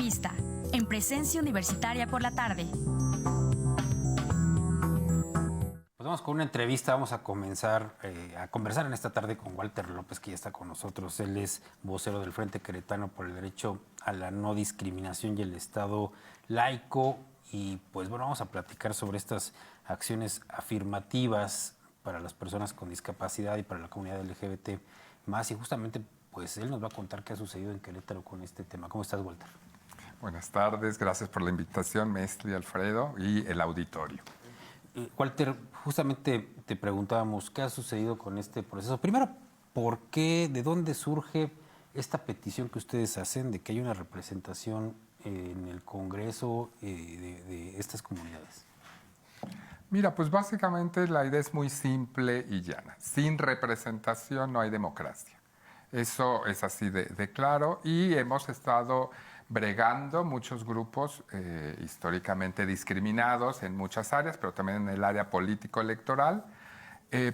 Entrevista, en Presencia Universitaria por la tarde. Pues vamos con una entrevista, vamos a comenzar a conversar en esta tarde con Walter López, que ya está con nosotros. Él es vocero del Frente Queretano por el Derecho a la No Discriminación y el Estado Laico. Y pues bueno, vamos a platicar sobre estas acciones afirmativas para las personas con discapacidad y para la comunidad LGBT más. Y justamente pues él nos va a contar qué ha sucedido en Querétaro con este tema. ¿Cómo estás, Walter? Buenas tardes, gracias por la invitación, Mesli, Alfredo y el auditorio. Walter, justamente te preguntábamos qué ha sucedido con este proceso. Primero, ¿por qué, de dónde surge esta petición que ustedes hacen de que haya una representación en el Congreso de estas comunidades? Mira, pues básicamente la idea es muy simple y llana. Sin representación no hay democracia. Eso es así de claro y hemos estado bregando muchos grupos históricamente discriminados en muchas áreas, pero también en el área político-electoral,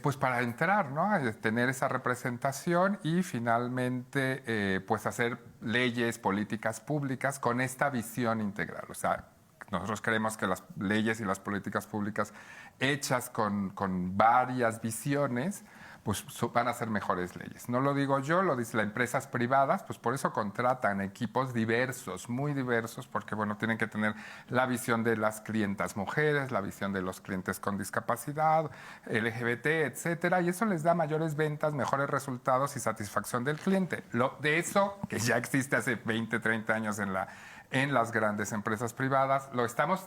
pues para entrar, ¿no? A tener esa representación y finalmente pues hacer leyes, políticas públicas con esta visión integral. O sea, nosotros creemos que las leyes y las políticas públicas hechas con varias visiones pues van a ser mejores leyes. No lo digo yo, lo dicen las empresas privadas, pues por eso contratan equipos diversos, muy diversos, porque bueno, tienen que tener la visión de las clientas mujeres, la visión de los clientes con discapacidad, LGBT, etcétera, y eso les da mayores ventas, mejores resultados y satisfacción del cliente. De eso, que ya existe hace 20, 30 años en las grandes empresas privadas, lo estamos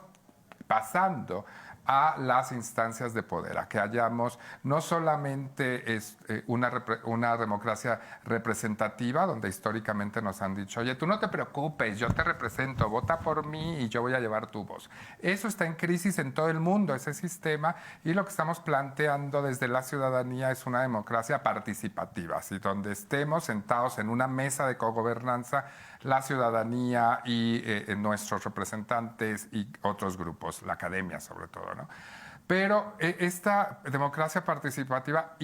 pasando a las instancias de poder, a que hayamos no solamente una democracia representativa, donde históricamente nos han dicho, oye, tú no te preocupes, yo te represento, vota por mí y yo voy a llevar tu voz. Eso está en crisis en todo el mundo, ese sistema, y lo que estamos planteando desde la ciudadanía es una democracia participativa, así donde estemos sentados en una mesa de cogobernanza, la ciudadanía y nuestros representantes y otros grupos, la academia sobre todo, ¿no? Pero esta democracia participativa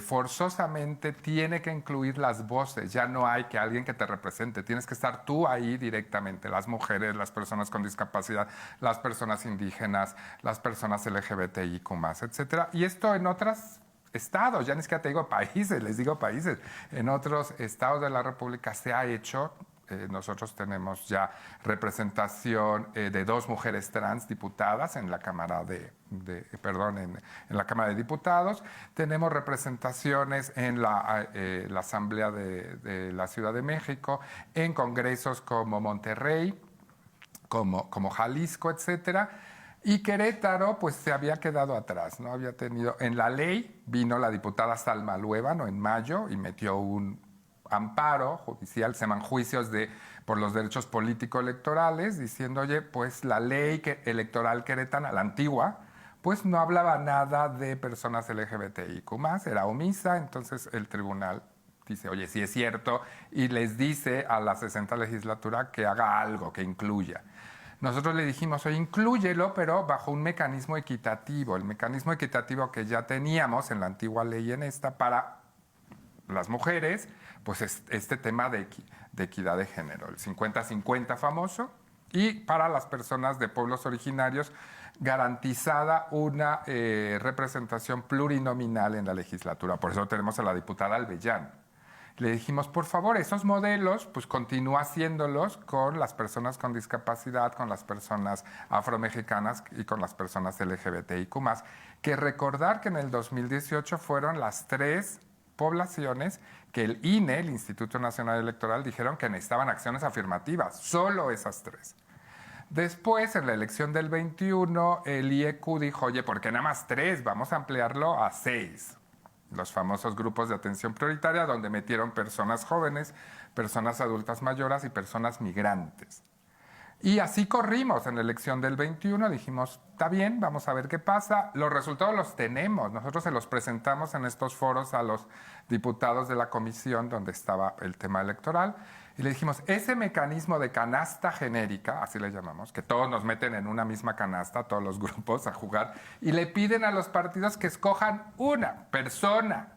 forzosamente tiene que incluir las voces. Ya no hay que alguien que te represente, tienes que estar tú ahí directamente, las mujeres, las personas con discapacidad, las personas indígenas, las personas LGBTIQ+, etcétera. Y esto en otras estados, ya ni siquiera te digo países, les digo países. En otros estados de la República se ha hecho. Nosotros tenemos ya representación de 2 mujeres trans diputadas en la Cámara en la Cámara de Diputados. Tenemos representaciones en la Asamblea de la Ciudad de México, en congresos como Monterrey, como Jalisco, etcétera. Y Querétaro, pues se había quedado atrás, ¿no? Había tenido, en la ley vino la diputada Salma Luébano en mayo y metió un amparo judicial, se llaman juicios por los derechos político-electorales, diciendo, oye, pues la ley electoral queretana, la antigua, pues no hablaba nada de personas LGBTIQ+, era omisa, entonces el tribunal dice, oye, sí es cierto, y les dice a la 60 legislatura que haga algo, que incluya. Nosotros le dijimos, oye, inclúyelo, pero bajo un mecanismo equitativo, el mecanismo equitativo que ya teníamos en la antigua ley y en esta para las mujeres, pues este tema de equidad de género, el 50-50 famoso, y para las personas de pueblos originarios, garantizada una representación plurinominal en la legislatura. Por eso tenemos a la diputada Albellán. Le dijimos, por favor, esos modelos, pues continúa haciéndolos con las personas con discapacidad, con las personas afromexicanas y con las personas LGBTIQ+, que recordar que en el 2018 fueron las 3 poblaciones que el INE, el Instituto Nacional Electoral, dijeron que necesitaban acciones afirmativas, solo esas 3. Después, en la elección del 21, el IEQ dijo, oye, ¿por qué nada más 3? Vamos a ampliarlo a 6. Los famosos grupos de atención prioritaria, donde metieron personas jóvenes, personas adultas mayores y personas migrantes. Y así corrimos en la elección del 21, dijimos, está bien, vamos a ver qué pasa. Los resultados los tenemos, nosotros se los presentamos en estos foros a los diputados de la comisión donde estaba el tema electoral, y le dijimos, ese mecanismo de canasta genérica, así le llamamos, que todos nos meten en una misma canasta, todos los grupos a jugar, y le piden a los partidos que escojan una persona.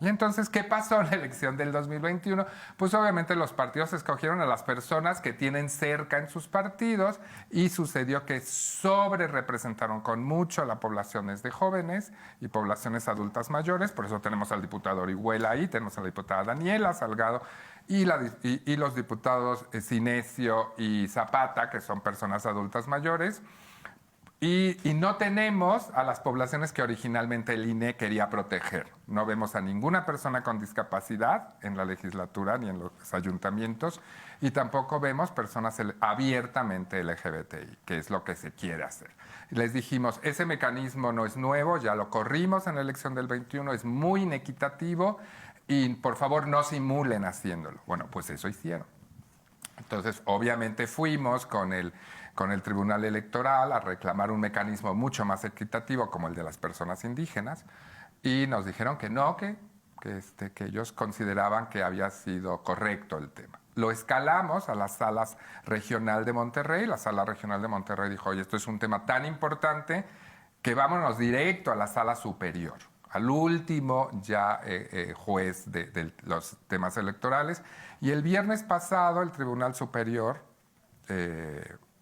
Y entonces, ¿qué pasó en la elección del 2021? Pues obviamente los partidos escogieron a las personas que tienen cerca en sus partidos y sucedió que sobre representaron con mucho las poblaciones de jóvenes y poblaciones adultas mayores. Por eso tenemos al diputado Orihuela ahí, tenemos a la diputada Daniela Salgado y los diputados Cinesio y Zapata, que son personas adultas mayores. Y no tenemos a las poblaciones que originalmente el INE quería proteger. No vemos a ninguna persona con discapacidad en la legislatura ni en los ayuntamientos y tampoco vemos personas abiertamente LGBTI, que es lo que se quiere hacer. Les dijimos, ese mecanismo no es nuevo, ya lo corrimos en la elección del 21, es muy inequitativo y por favor no simulen haciéndolo. Bueno, pues eso hicieron. Entonces, obviamente fuimos con el Tribunal Electoral a reclamar un mecanismo mucho más equitativo como el de las personas indígenas y nos dijeron que no, que ellos consideraban que había sido correcto el tema. Lo escalamos a la Sala Regional de Monterrey. La Sala Regional de Monterrey dijo, oye, esto es un tema tan importante que vámonos directo a la Sala Superior, al último ya juez de los temas electorales. Y el viernes pasado el Tribunal Superior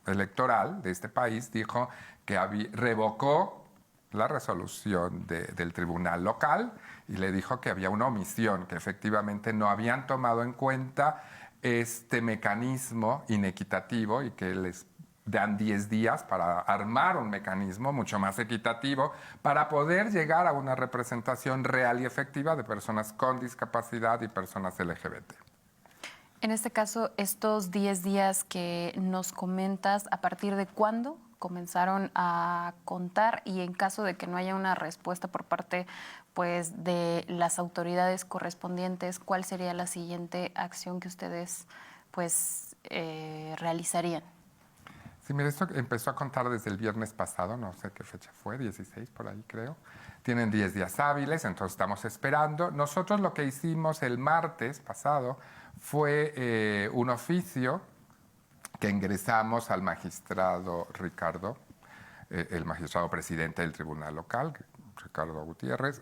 Electoral de este país dijo que revocó la resolución del tribunal local y le dijo que había una omisión, que efectivamente no habían tomado en cuenta este mecanismo inequitativo y que les dan 10 días para armar un mecanismo mucho más equitativo para poder llegar a una representación real y efectiva de personas con discapacidad y personas LGBT. En este caso, estos 10 días que nos comentas, ¿a partir de cuándo comenzaron a contar? Y en caso de que no haya una respuesta por parte pues, de las autoridades correspondientes, ¿cuál sería la siguiente acción que ustedes pues, realizarían? Sí, mira, esto empezó a contar desde el viernes pasado, no sé qué fecha fue, 16 por ahí creo. Tienen 10 días hábiles, entonces estamos esperando. Nosotros lo que hicimos el martes pasado fue un oficio que ingresamos al magistrado Ricardo, el magistrado presidente del Tribunal Local, Ricardo Gutiérrez,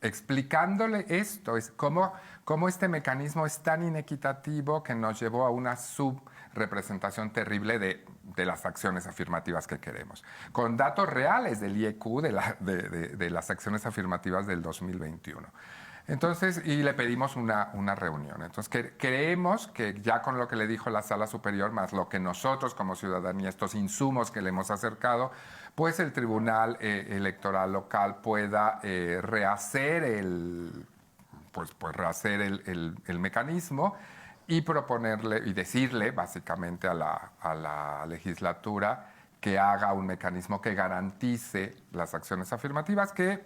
explicándole esto, es cómo este mecanismo es tan inequitativo que nos llevó a una subrepresentación terrible de las acciones afirmativas que queremos, con datos reales del IEQ de las acciones afirmativas del 2021. Entonces, y le pedimos una reunión. Entonces, creemos que ya con lo que le dijo la Sala Superior, más lo que nosotros como ciudadanía, estos insumos que le hemos acercado, pues el Tribunal Electoral Local pueda rehacer el mecanismo y proponerle y decirle básicamente a la legislatura que haga un mecanismo que garantice las acciones afirmativas que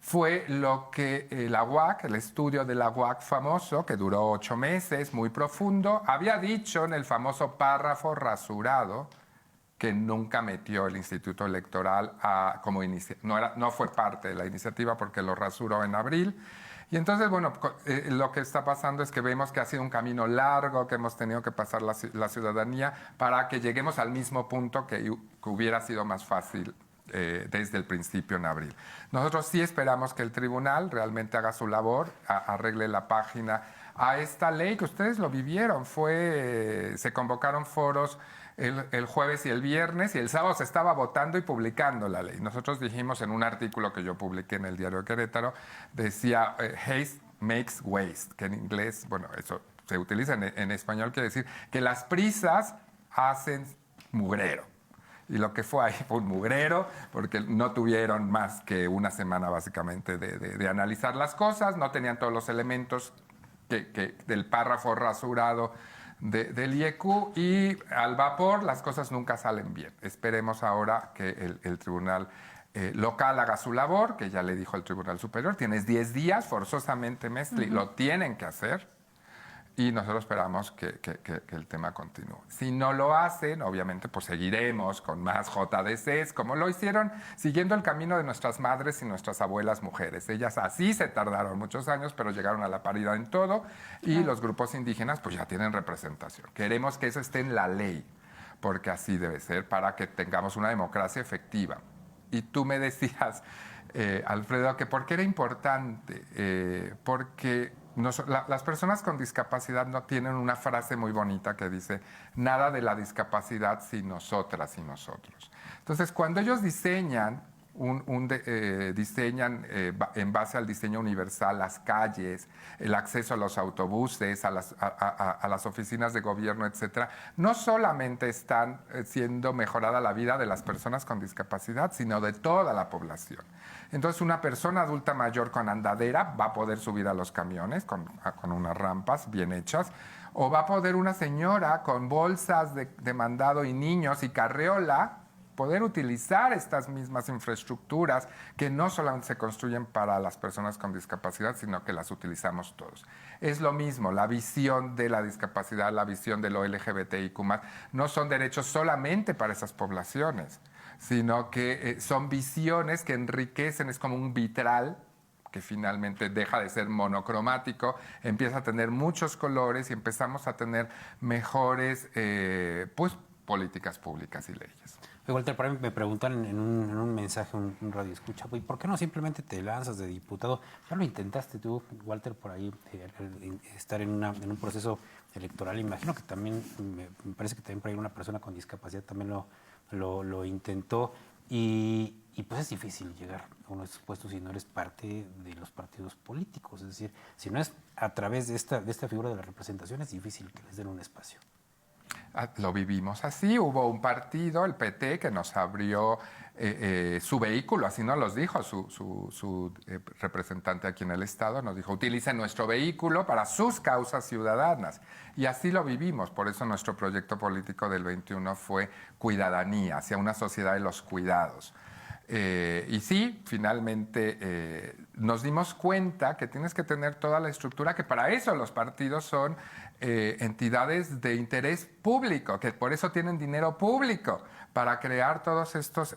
fue lo que la UAC, el estudio de la UAC famoso, que duró 8 meses, muy profundo, había dicho en el famoso párrafo rasurado que nunca metió el Instituto Electoral como iniciativa. No fue parte de la iniciativa porque lo rasuró en abril. Y entonces, bueno, lo que está pasando es que vemos que ha sido un camino largo que hemos tenido que pasar la ciudadanía para que lleguemos al mismo punto que hubiera sido más fácil desde el principio en abril. Nosotros sí esperamos que el tribunal realmente haga su labor, arregle la página a esta ley que ustedes lo vivieron. Se convocaron foros el jueves y el viernes y el sábado se estaba votando y publicando la ley. Nosotros dijimos en un artículo que yo publiqué en el Diario de Querétaro, decía haste makes waste, que en inglés, bueno, eso se utiliza en español, quiere decir que las prisas hacen mugrero. Y lo que fue ahí fue un mugrero, porque no tuvieron más que una semana básicamente de analizar las cosas, no tenían todos los elementos del párrafo rasurado del IEQ y al vapor las cosas nunca salen bien. Esperemos ahora que el tribunal local haga su labor, que ya le dijo el Tribunal Superior, tienes 10 días, forzosamente, Mestli, lo tienen que hacer. Y nosotros esperamos que el tema continúe. Si no lo hacen, obviamente, pues seguiremos con más JDCs, como lo hicieron, siguiendo el camino de nuestras madres y nuestras abuelas mujeres. Ellas así se tardaron muchos años, pero llegaron a la paridad en todo, y los grupos indígenas pues ya tienen representación. Queremos que eso esté en la ley, porque así debe ser, para que tengamos una democracia efectiva. Y tú me decías Alfredo, que por qué era importante, porque las personas con discapacidad no tienen una frase muy bonita que dice, nada de la discapacidad sin nosotras y nosotros. Entonces, cuando ellos diseñan, diseñan en base al diseño universal las calles, el acceso a los autobuses, a las oficinas de gobierno, etcétera, no solamente están siendo mejorada la vida de las personas con discapacidad, sino de toda la población. Entonces, una persona adulta mayor con andadera va a poder subir a los camiones con unas rampas bien hechas, o va a poder una señora con bolsas de mandado y niños y carriola poder utilizar estas mismas infraestructuras que no solamente se construyen para las personas con discapacidad, sino que las utilizamos todos. Es lo mismo, la visión de la discapacidad, la visión de lo LGBTIQ+, no son derechos solamente para esas poblaciones, sino que son visiones que enriquecen, es como un vitral que finalmente deja de ser monocromático, empieza a tener muchos colores y empezamos a tener mejores políticas públicas y leyes. Walter, por ahí me preguntan en un mensaje, un radio escucha, ¿y por qué no simplemente te lanzas de diputado? Ya lo intentaste tú, Walter, por ahí, estar en un proceso electoral. Imagino que también, me parece que también por ahí una persona con discapacidad también lo intentó. Y pues es difícil llegar a uno de estos puestos si no eres parte de los partidos políticos. Es decir, si no es a través de esta figura de la representación, es difícil que les den un espacio. Lo vivimos así. Hubo un partido, el PT, que nos abrió su vehículo, así nos los dijo su representante aquí en el Estado, nos dijo, utilicen nuestro vehículo para sus causas ciudadanas. Y así lo vivimos, por eso nuestro proyecto político del 21 fue Cuidadanía, hacia una sociedad de los cuidados. Y sí, finalmente nos dimos cuenta que tienes que tener toda la estructura, que para eso los partidos son entidades de interés público, que por eso tienen dinero público, para crear todos estos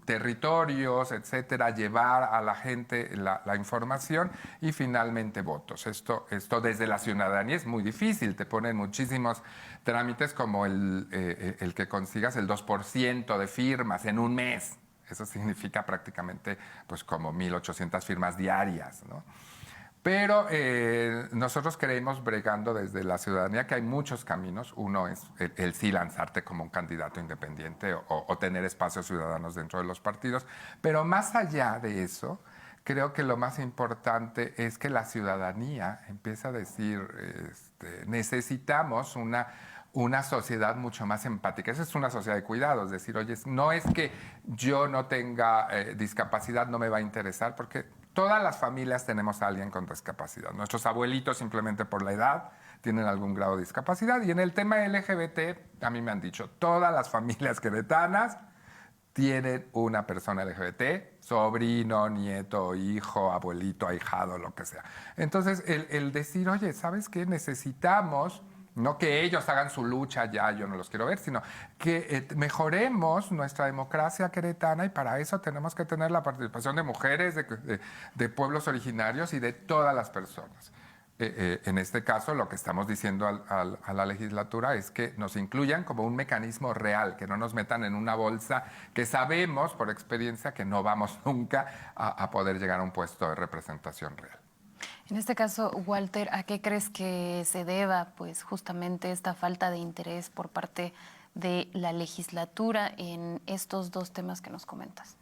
territorios, etcétera, llevar a la gente la información y finalmente votos. Esto desde la ciudadanía es muy difícil, te ponen muchísimos trámites como el que consigas el 2% de firmas en un mes. Eso significa prácticamente pues como 1.800 firmas diarias, ¿no? Pero nosotros creemos, bregando desde la ciudadanía, que hay muchos caminos. Uno es el sí lanzarte como un candidato independiente o tener espacios ciudadanos dentro de los partidos. Pero más allá de eso, creo que lo más importante es que la ciudadanía empieza a decir, necesitamos una sociedad mucho más empática. Esa es una sociedad de cuidados, decir, oye, no es que yo no tenga discapacidad, no me va a interesar, porque todas las familias tenemos a alguien con discapacidad. Nuestros abuelitos, simplemente por la edad, tienen algún grado de discapacidad. Y en el tema LGBT, a mí me han dicho, todas las familias queretanas tienen una persona LGBT, sobrino, nieto, hijo, abuelito, ahijado, lo que sea. Entonces, el decir, oye, ¿sabes qué? Necesitamos, no que ellos hagan su lucha ya, yo no los quiero ver, sino que mejoremos nuestra democracia queretana, y para eso tenemos que tener la participación de mujeres, de pueblos originarios y de todas las personas. En este caso, lo que estamos diciendo a la legislatura es que nos incluyan como un mecanismo real, que no nos metan en una bolsa que sabemos por experiencia que no vamos nunca a poder llegar a un puesto de representación real. En este caso, Walter, ¿a qué crees que se deba pues justamente esta falta de interés por parte de la legislatura en estos dos temas que nos comentas?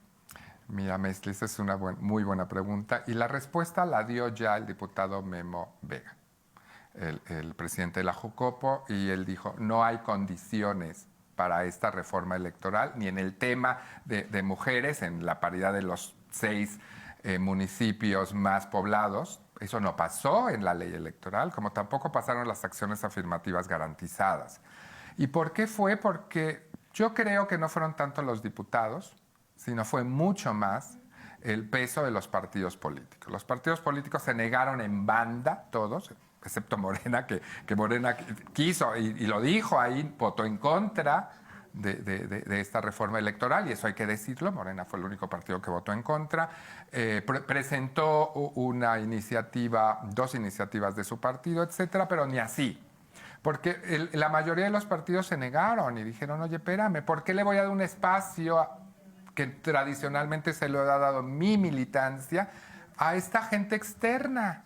Mira, Meslis, es una muy buena pregunta, y la respuesta la dio ya el diputado Memo Vega, el presidente de la Jucopo, y él dijo, no hay condiciones para esta reforma electoral, ni en el tema de mujeres, en la paridad de los 6 municipios más poblados. Eso no pasó en la ley electoral, como tampoco pasaron las acciones afirmativas garantizadas. ¿Y por qué fue? Porque yo creo que no fueron tanto los diputados, sino fue mucho más el peso de los partidos políticos. Los partidos políticos se negaron en banda, todos, excepto Morena, que Morena quiso y lo dijo ahí, votó en contra de esta reforma electoral, y eso hay que decirlo. Morena fue el único partido que votó en contra. Presentó una iniciativa, 2 iniciativas de su partido, etcétera, pero ni así. Porque la mayoría de los partidos se negaron y dijeron, oye, espérame, ¿por qué le voy a dar un espacio que tradicionalmente se lo ha dado mi militancia a esta gente externa,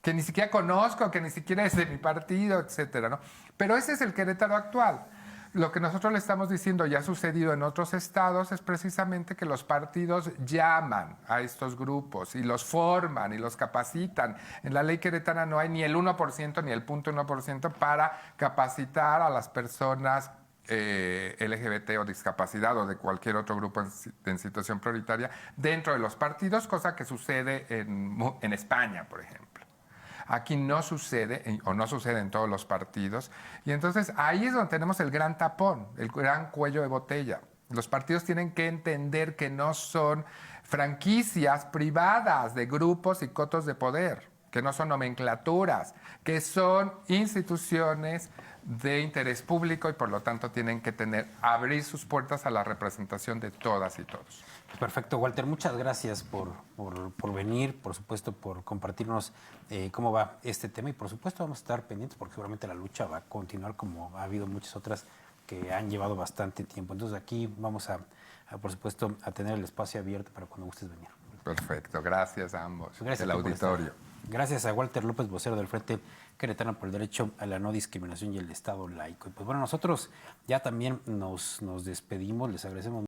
que ni siquiera conozco, que ni siquiera es de mi partido, etcétera, ¿no? Pero ese es el Querétaro actual. Lo que nosotros le estamos diciendo, ya ha sucedido en otros estados, es precisamente que los partidos llaman a estos grupos y los forman y los capacitan. En la ley queretana no hay ni el 1% ni el 0.1% para capacitar a las personas LGBT o discapacidad o de cualquier otro grupo en situación prioritaria dentro de los partidos, cosa que sucede en España, por ejemplo. Aquí no sucede, o no sucede en todos los partidos, y entonces ahí es donde tenemos el gran tapón, el gran cuello de botella. Los partidos tienen que entender que no son franquicias privadas de grupos y cotos de poder, que no son nomenclaturas, que son instituciones de interés público y por lo tanto tienen que abrir sus puertas a la representación de todas y todos. Perfecto, Walter, muchas gracias por venir, por supuesto, por compartirnos cómo va este tema y por supuesto vamos a estar pendientes porque seguramente la lucha va a continuar como ha habido muchas otras que han llevado bastante tiempo. Entonces aquí vamos a por supuesto, a tener el espacio abierto para cuando gustes venir. Perfecto, gracias a ambos, Gracias del auditorio. Gracias a Walter López, vocero del Frente Queretano por el Derecho a la No Discriminación y el Estado Laico. Y pues bueno, nosotros ya también nos despedimos, les agradecemos